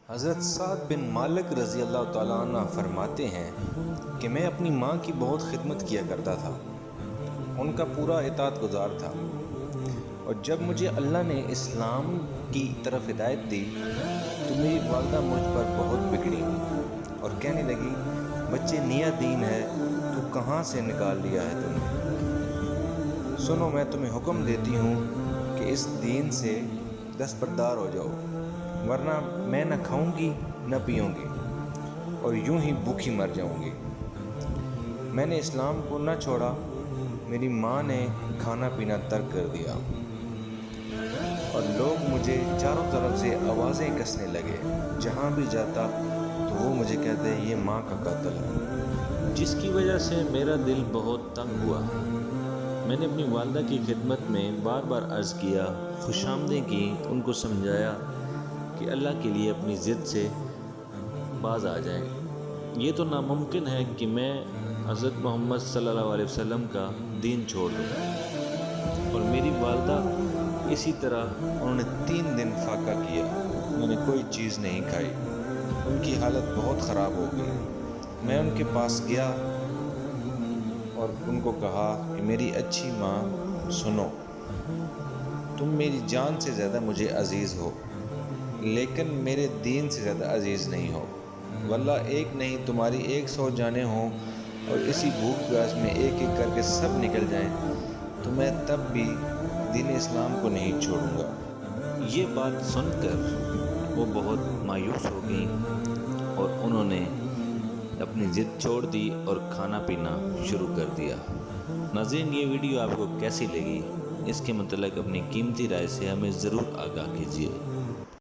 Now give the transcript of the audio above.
حضرت سعد بن مالک رضی اللہ تعالیٰ عنہ فرماتے ہیں کہ میں اپنی ماں کی بہت خدمت کیا کرتا تھا، ان کا پورا اطاعت گزار تھا، اور جب مجھے اللہ نے اسلام کی طرف ہدایت دی تو میری والدہ مجھ پر بہت بگڑی اور کہنے لگی، بچے نیا دین ہے تو کہاں سے نکال لیا ہے تم نے؟ سنو، میں تمہیں حکم دیتی ہوں کہ اس دین سے دستبردار ہو جاؤ، ورنہ میں نہ کھاؤں گی نہ پیوں گی اور یوں ہی بھوکی مر جاؤں گی۔ میں نے اسلام کو نہ چھوڑا، میری ماں نے کھانا پینا ترک کر دیا اور لوگ مجھے چاروں طرف سے آوازیں کسنے لگے۔ جہاں بھی جاتا تو وہ مجھے کہتے یہ ماں کا قاتل ہے، جس کی وجہ سے میرا دل بہت تنگ ہوا۔ میں نے اپنی والدہ کی خدمت میں بار بار عرض کیا، خوش آمدیں کی، ان کو سمجھایا کہ اللہ کے لیے اپنی ضد سے باز آ جائیں۔ یہ تو ناممکن ہے کہ میں حضرت محمد صلی اللہ علیہ وسلم کا دین چھوڑ دوں، اور میری والدہ اسی طرح انہوں نے 3 دن فاقہ کیا، انہوں نے کوئی چیز نہیں کھائی، ان کی حالت بہت خراب ہو گئی۔ میں ان کے پاس گیا اور ان کو کہا کہ میری اچھی ماں، سنو، تم میری جان سے زیادہ مجھے عزیز ہو، لیکن میرے دین سے زیادہ عزیز نہیں ہو۔ واللہ ایک نہیں تمہاری 100 جانیں ہوں اور اسی بھوک پیاس میں ایک ایک کر کے سب نکل جائیں تو میں تب بھی دین اسلام کو نہیں چھوڑوں گا۔ یہ بات سن کر وہ بہت مایوس ہو گئیں اور انہوں نے اپنی ضد چھوڑ دی اور کھانا پینا شروع کر دیا۔ ناظرین، یہ ویڈیو آپ کو کیسی لگی؟ اس کے متعلق اپنی قیمتی رائے سے ہمیں ضرور آگاہ کیجیے۔